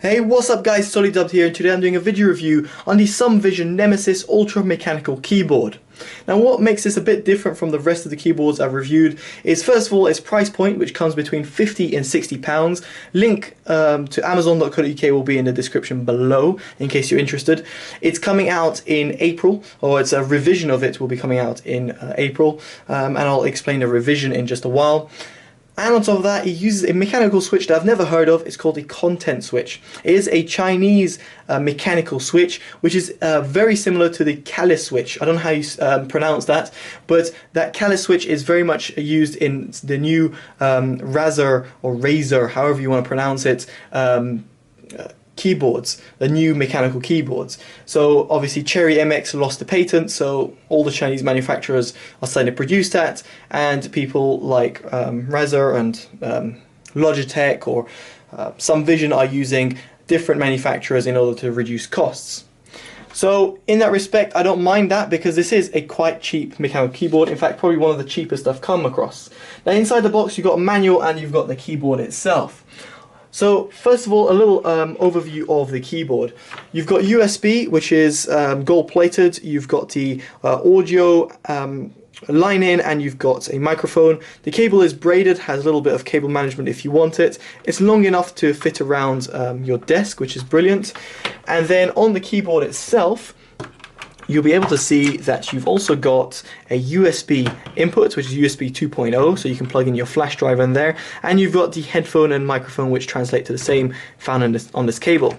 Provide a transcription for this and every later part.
Hey, what's up guys, TotallyDubbed here, and today I'm doing a video review on the Sumvision Nemesis Ultra Mechanical Keyboard. Now what makes this a bit different from the rest of the keyboards I've reviewed is first of all its price point, which comes between £50 and £60. Link to amazon.co.uk will be in the description below in case you're interested. It's coming out in April, or it's a revision of it will be coming out in April, and I'll explain the revision in just a while. And on top of that, it uses a mechanical switch that I've never heard of. It's called a content switch. It is a Chinese mechanical switch, which is very similar to the Kali switch. I don't know how you pronounce that, but that Kali switch is very much used in the new Razer, however you want to pronounce it, keyboards, the new mechanical keyboards. So obviously Cherry MX lost the patent, so all the Chinese manufacturers are starting to produce that, and people like Razer and Logitech or Sumvision are using different manufacturers in order to reduce costs. So in that respect, I don't mind that because this is a quite cheap mechanical keyboard. In fact, probably one of the cheapest I've come across. Now inside the box you've got a manual and you've got the keyboard itself. So first of all, a little overview of the keyboard. You've got USB, which is gold plated. You've got the audio line in, and you've got a microphone. The cable is braided, has a little bit of cable management if you want it. It's long enough to fit around your desk, which is brilliant. And then on the keyboard itself, you'll be able to see that you've also got a USB input, which is USB 2.0, so you can plug in your flash drive in there, and you've got the headphone and microphone, which translate to the same found on this cable.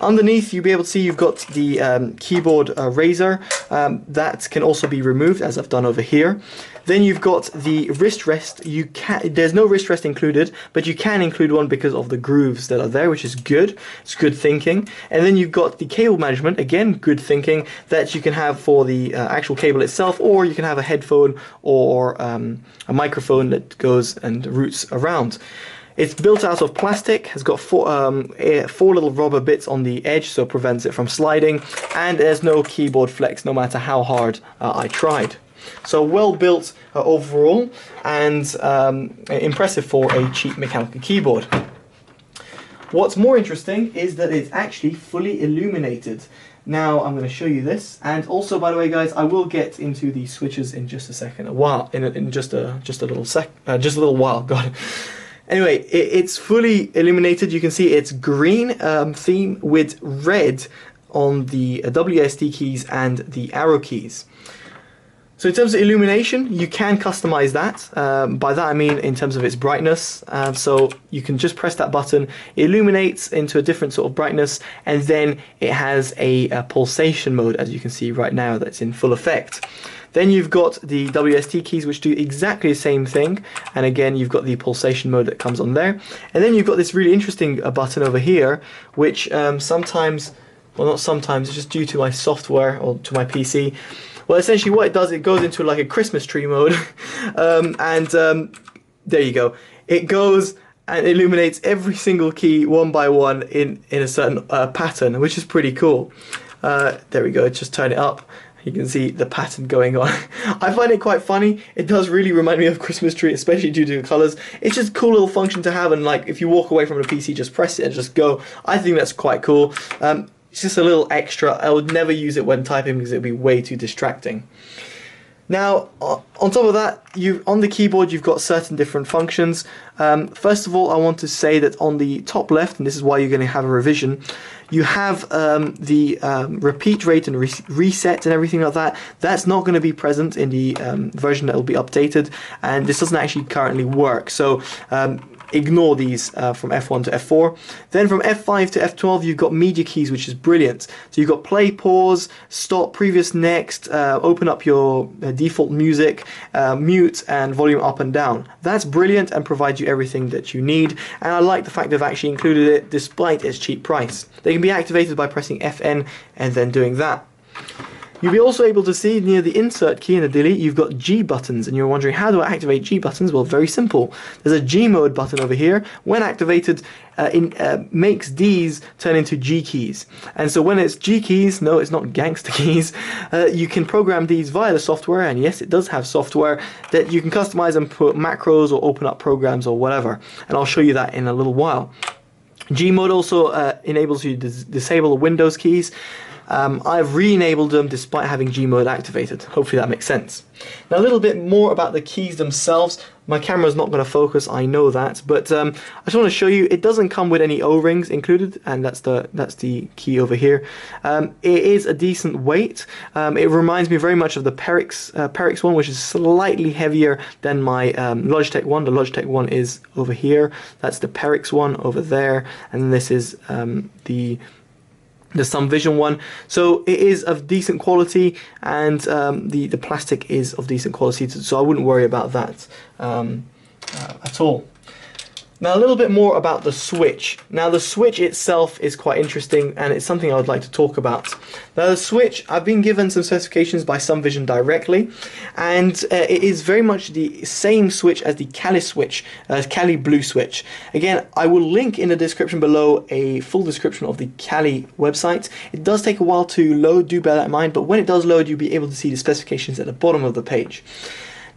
Underneath, you'll be able to see you've got the keyboard razor that can also be removed, as I've done over here. Then you've got the wrist rest. There's no wrist rest included, but you can include one because of the grooves that are there, which is good. It's good thinking. And then you've got the cable management, again, good thinking, that you can have for the actual cable itself, or you can have a headphone or a microphone that goes and routes around. It's built out of plastic, has got four little rubber bits on the edge, so it prevents it from sliding, and there's no keyboard flex no matter how hard I tried. So well built overall, and impressive for a cheap mechanical keyboard. What's more interesting is that it's actually fully illuminated. Now I'm going to show you this, and also, by the way, guys, I will get into the switches in just a second, in just a little while. God. Anyway, it's fully illuminated. You can see it's green theme with red on the Wst keys and the arrow keys. So in terms of illumination, you can customize that. By that I mean in terms of its brightness. So you can just press that button, it illuminates into a different sort of brightness, and then it has a pulsation mode, as you can see right now, that's in full effect. Then you've got the Wst keys, which do exactly the same thing, and again you've got the pulsation mode that comes on there. And then you've got this really interesting button over here, which sometimes, well, not sometimes, it's just due to my software or to my PC. Well, essentially what it does, it goes into like a Christmas tree mode, there you go. It goes and illuminates every single key one by one in a certain pattern, which is pretty cool. There we go, just turn it up. You can see the pattern going on. I find it quite funny. It does really remind me of Christmas tree, especially due to the colours. It's just a cool little function to have, and like if you walk away from the PC, just press it and just go. I think that's quite cool. It's just a little extra. I would never use it when typing because it would be way too distracting. Now, on top of that, on the keyboard you've got certain different functions. First of all, I want to say that on the top left, and this is why you're going to have a revision, you have the repeat rate and reset and everything like that. That's not going to be present in the version that will be updated, and this doesn't actually currently work. So ignore these from F1 to F4. Then from F5 to F12 you've got media keys, which is brilliant. So you've got play, pause, stop, previous, next, open up your default music, mute, and volume up and down. That's brilliant and provides you everything that you need, and I like the fact they've actually included it despite its cheap price. They can be activated by pressing Fn and then doing that. You'll be also able to see near the insert key and the delete, you've got G buttons, and you're wondering, how do I activate G buttons? Well, very simple. There's a G mode button over here. When activated, makes Ds turn into G keys. And so when it's G keys, no, it's not gangster keys, you can program these via the software, and yes, it does have software that you can customize and put macros or open up programs or whatever. And I'll show you that in a little while. Gmode also enables you to disable the Windows keys. I've re-enabled them despite having Gmode activated. Hopefully that makes sense. Now a little bit more about the keys themselves. My camera's not going to focus, I know that, but I just want to show you it doesn't come with any O-rings included, and that's the key over here. It is a decent weight. It reminds me very much of the Perix one, which is slightly heavier than my Logitech one. The Logitech one is over here. That's the Perix one over there, and this is the Sumvision one. So it is of decent quality, and the plastic is of decent quality, so I wouldn't worry about that at all. Now a little bit more about the switch. Now the switch itself is quite interesting, and it's something I would like to talk about. Now the switch, I've been given some specifications by Sumvision directly, and it is very much the same switch as the Kali switch, Kali Blue switch. Again, I will link in the description below a full description of the Kali website. It does take a while to load, do bear that in mind, but when it does load, you'll be able to see the specifications at the bottom of the page.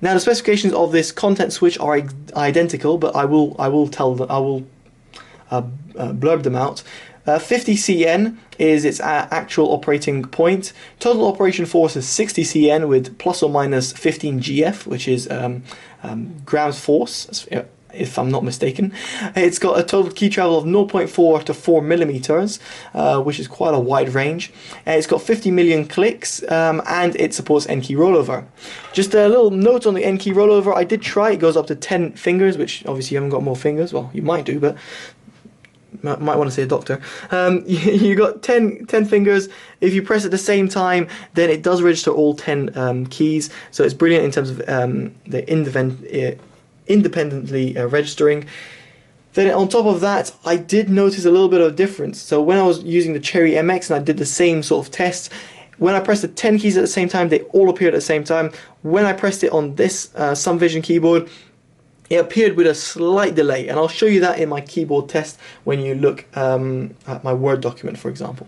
Now the specifications of this content switch are identical, but I will blurb them out. 50 CN is its actual operating point. Total operation force is 60 CN with plus or minus 15 GF, which is grams force, if I'm not mistaken. It's got a total key travel of 0.4 to 4 millimeters, which is quite a wide range. It's got 50 million clicks, and it supports N-key rollover. Just a little note on the N-key rollover. I did try. It goes up to 10 fingers, which obviously you haven't got more fingers. Well, you might do, but might want to see a doctor. You got 10 fingers. If you press at the same time, then it does register all 10 keys. So it's brilliant in terms of the independently registering. Then on top of that, I did notice a little bit of difference. So when I was using the Cherry MX and I did the same sort of test, when I pressed the 10 keys at the same time, they all appeared at the same time. When I pressed it on this Sumvision keyboard, it appeared with a slight delay, and I'll show you that in my keyboard test when you look at my Word document, for example.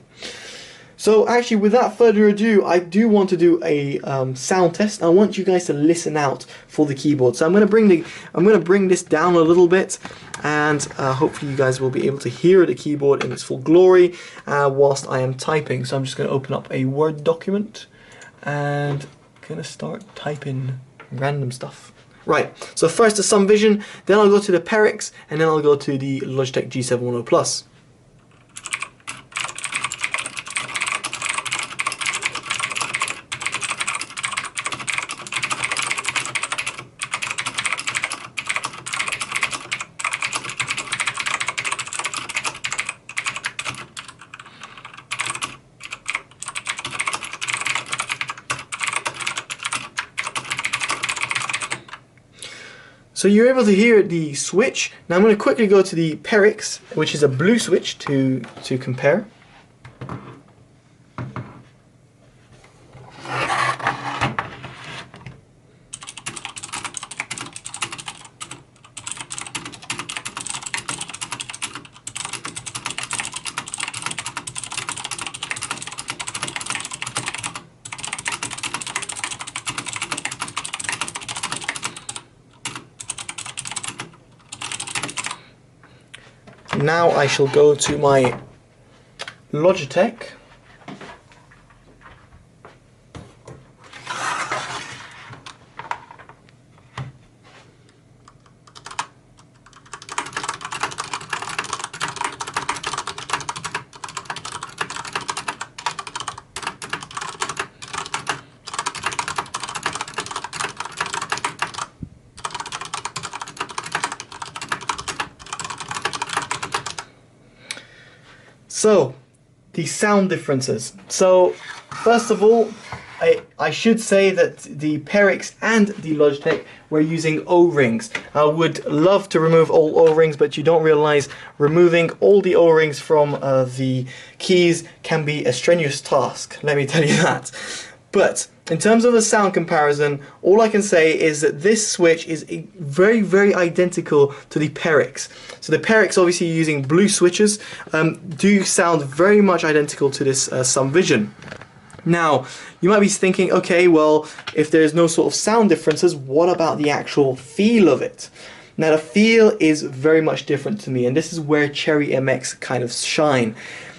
So actually, without further ado, I do want to do a sound test. I want you guys to listen out for the keyboard. So I'm going to bring this down a little bit, and hopefully you guys will be able to hear the keyboard in its full glory whilst I am typing. So I'm just going to open up a Word document and going to start typing random stuff. Right. So first the Sumvision, then I'll go to the Perix, and then I'll go to the Logitech G710 Plus. So you're able to hear the switch. Now I'm going to quickly go to the Perix, which is a blue switch, to compare. Now I shall go to my Logitech. So, the sound differences. So, first of all, I should say that the Perix and the Logitech were using O-rings. I would love to remove all O-rings, but you don't realize removing all the O-rings from the keys can be a strenuous task, let me tell you that. But in terms of the sound comparison, all I can say is that this switch is very, very identical to the Perix. So the Perix, obviously using blue switches, do sound very much identical to this Sumvision. Now, you might be thinking, okay, well, if there's no sort of sound differences, what about the actual feel of it? Now the feel is very much different to me, and this is where Cherry MX kind of shine.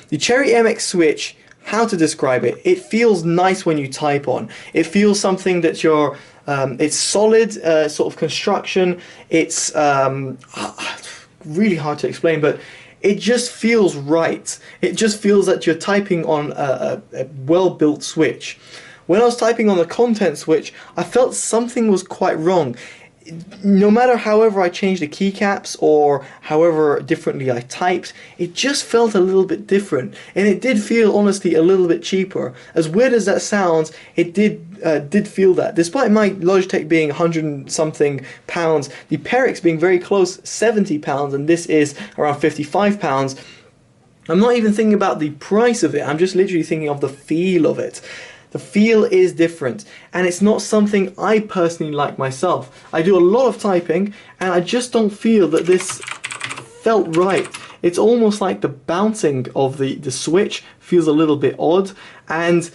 The Cherry MX switch, how to describe it? It feels nice when you type on. It feels something that you're, it's solid sort of construction. It's really hard to explain, but it just feels right. It just feels that you're typing on a well-built switch. When I was typing on the content switch, I felt something was quite wrong. No matter however I changed the keycaps or however differently I typed, it just felt a little bit different, and it did feel honestly a little bit cheaper. As weird as that sounds, it did feel that. Despite my Logitech being 100 and something pounds, the Perix being very close, 70 pounds, and this is around 55 pounds, I'm not even thinking about the price of it, I'm just literally thinking of the feel of it. The feel is different, and it's not something I personally like myself. I do a lot of typing, and I just don't feel that this felt right. It's almost like the bouncing of the switch feels a little bit odd, and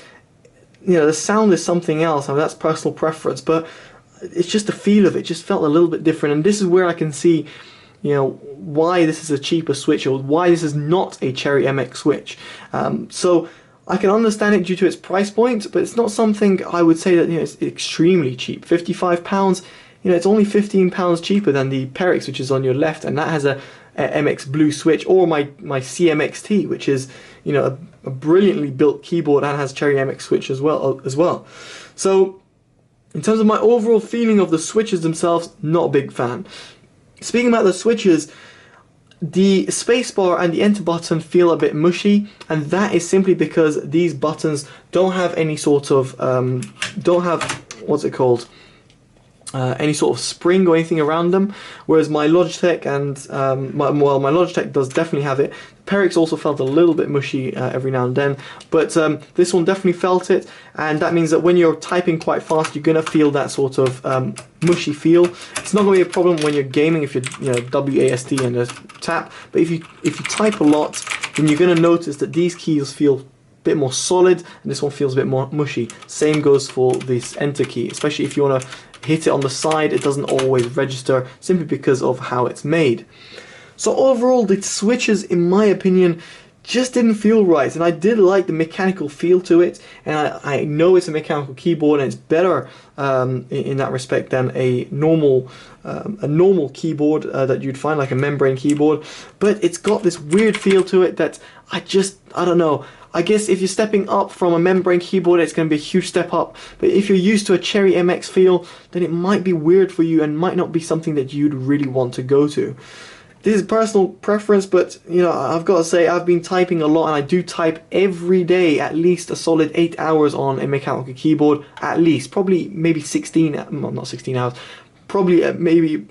you know, the sound is something else. I mean, that's personal preference, but it's just the feel of it just felt a little bit different, and this is where I can see, you know, why this is a cheaper switch, or why this is not a Cherry MX switch. So I can understand it due to its price point, but it's not something I would say that, you know, it's extremely cheap. £55, you know, it's only £15 cheaper than the Perix, which is on your left, and that has a MX Blue switch, or my CMXT, which is, you know, a brilliantly built keyboard and has Cherry MX switch as well. So in terms of my overall feeling of the switches themselves, not a big fan. Speaking about the switches, the spacebar and the enter button feel a bit mushy, and that is simply because these buttons don't have any sort of any sort of spring or anything around them, whereas my Logitech and my Logitech does definitely have it. Perix also felt a little bit mushy every now and then, but this one definitely felt it, and that means that when you're typing quite fast, you're gonna feel that sort of mushy feel. It's not gonna be a problem when you're gaming, if you're, you know, WASD and a tap, but if you type a lot, then you're gonna notice that these keys feel bit more solid, and this one feels a bit more mushy. Same goes for this enter key, especially if you want to hit it on the side, it doesn't always register simply because of how it's made. So overall, the switches, in my opinion, just didn't feel right, and I did like the mechanical feel to it, and I know it's a mechanical keyboard, and it's better in that respect than a normal keyboard that you'd find, like a membrane keyboard, but it's got this weird feel to it that I don't know. I guess if you're stepping up from a membrane keyboard, it's going to be a huge step up, but if you're used to a Cherry MX feel, then it might be weird for you and might not be something that you'd really want to go to. This is personal preference, but you know, I've got to say, I've been typing a lot, and I do type every day at least a solid 8 hours on a mechanical keyboard, at least, probably maybe 16, well, not 16 hours, probably maybe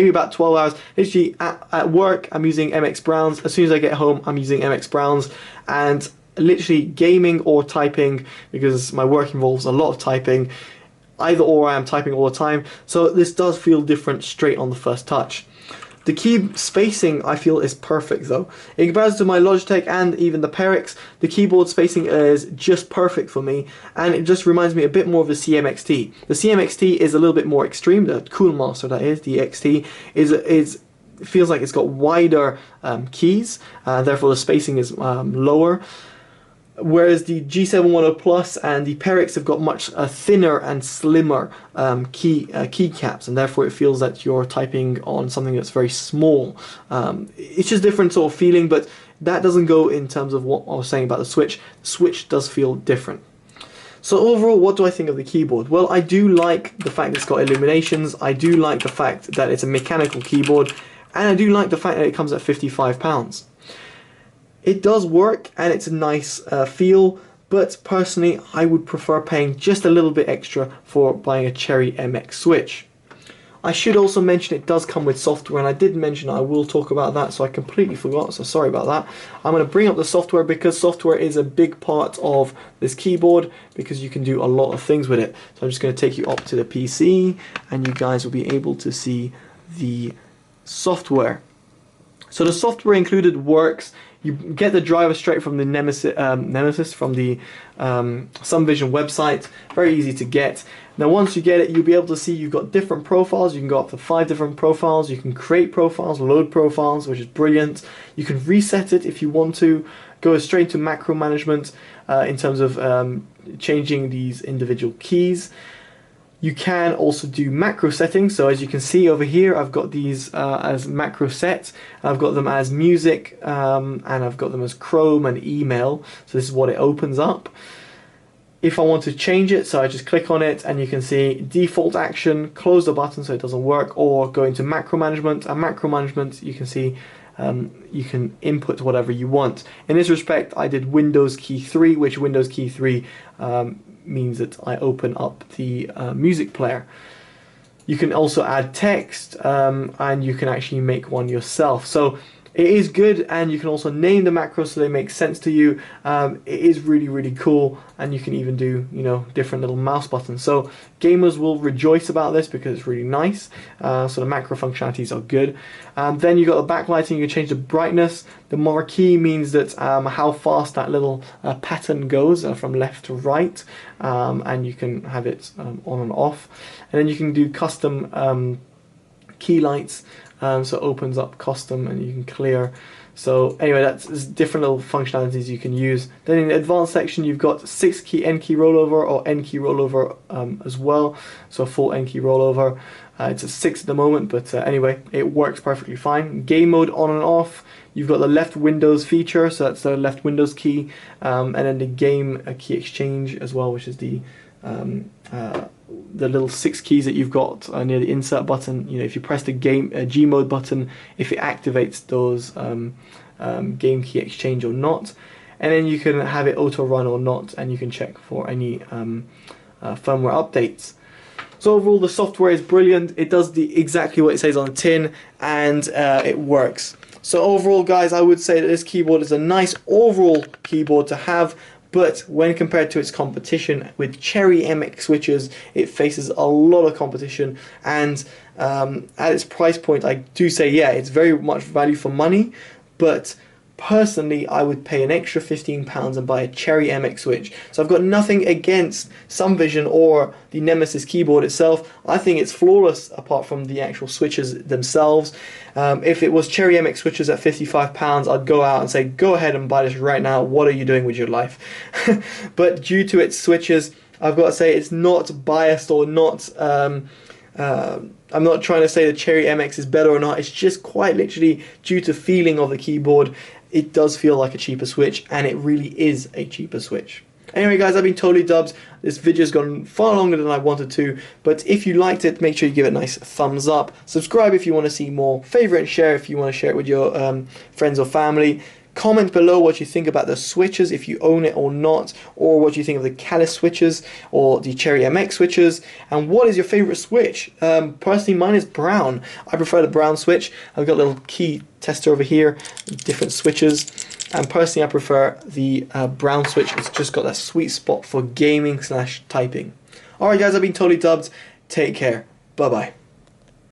about 12 hours. Literally at work, I'm using MX Browns. As soon as I get home, I'm using MX Browns, and literally gaming or typing, because my work involves a lot of typing, either or I am typing all the time, so this does feel different straight on the first touch. The key spacing, I feel, is perfect though. In comparison to my Logitech and even the Perix, the keyboard spacing is just perfect for me, and it just reminds me a bit more of the CMXT. The CMXT is a little bit more extreme, the Coolmaster that is, the XT, feels like it's got wider keys, therefore the spacing is lower. Whereas the G710 Plus and the Perix have got much thinner and slimmer keycaps, and therefore it feels that you're typing on something that's very small. It's just different sort of feeling, but that doesn't go in terms of what I was saying about the Switch. The Switch does feel different. So overall, what do I think of the keyboard? Well, I do like the fact it's got illuminations, I do like the fact that it's a mechanical keyboard, and I do like the fact that it comes at £55. It does work, and it's a nice feel, but personally I would prefer paying just a little bit extra for buying a Cherry MX switch. I should also mention it does come with software, and I did mention I will talk about that, so I completely forgot, so sorry about that. I'm going to bring up the software because software is a big part of this keyboard, because you can do a lot of things with it. So I'm just going to take you up to the PC, and you guys will be able to see the software. So the software included works. You get the driver straight from the Nemesis from the Sumvision website. Very easy to get. Now once you get it, you'll be able to see you've got different profiles. You can go up to 5 different profiles. You can create profiles, load profiles, which is brilliant. You can reset it if you want to. Go straight to macro management in terms of changing these individual keys. You can also do macro settings. So as you can see over here, I've got these as macro set. I've got them as music and I've got them as Chrome and email. So this is what it opens up. If I want to change it, so I just click on it and you can see default action, close the button so it doesn't work, or go into macro management. And macro management, you can see you can input whatever you want. In this respect, I did Windows key 3, which Windows key 3 means that I open up the music player. You can also add text and you can actually make one yourself. So it is good, and you can also name the macros so they make sense to you. It is really, really cool, and you can even do, you know, different little mouse buttons. So gamers will rejoice about this because it's really nice. So the macro functionalities are good. Then you've got the backlighting. You can change the brightness. The marquee means that how fast that little pattern goes from left to right, and you can have it on and off. And then you can do custom key lights. So it opens up custom and you can clear. So anyway, that's different little functionalities you can use. Then in the advanced section, you've got 6 key N key rollover or N key rollover as well. So a full N key rollover. It's a 6 at the moment, but anyway, it works perfectly fine. Game mode on and off. You've got the left Windows feature, so that's the left Windows key, and then the game key exchange as well, which is the little 6 keys that you've got near the insert button. You know, if you press the G mode button, if it activates those game key exchange or not, and then you can have it auto run or not, and you can check for any firmware updates. So overall, the software is brilliant. It does exactly what it says on the tin, and it works. So overall, guys, I would say that this keyboard is a nice overall keyboard to have. But when compared to its competition with Cherry MX switches, it faces a lot of competition. And at its price point, I do say, yeah, it's very much value for money. But personally, I would pay an extra £15 and buy a Cherry MX switch. So I've got nothing against Sumvision or the Nemesis keyboard itself. I think it's flawless apart from the actual switches themselves. If it was Cherry MX switches at £55, I'd go out and say, go ahead and buy this right now. What are you doing with your life? But due to its switches, I've got to say it's not biased or not... I'm not trying to say the Cherry MX is better or not. It's just quite literally due to feeling of the keyboard. It does feel like a cheaper switch, and it really is a cheaper switch. Anyway, guys, I've been Totally Dubbed. This video's gone far longer than I wanted to, but if you liked it, make sure you give it a nice thumbs up. Subscribe if you want to see more. Favorite and share if you want to share it with your friends or family. Comment below what you think about the switches, if you own it or not, or what you think of the Callus switches or the Cherry MX switches, and what is your favorite switch? Personally, mine is brown. I prefer the brown switch. I've got a little key tester over here, different switches, and personally I prefer the brown switch. It's just got that sweet spot for gaming / typing. Alright guys, I've been Totally Dubbed. Take care. Bye bye.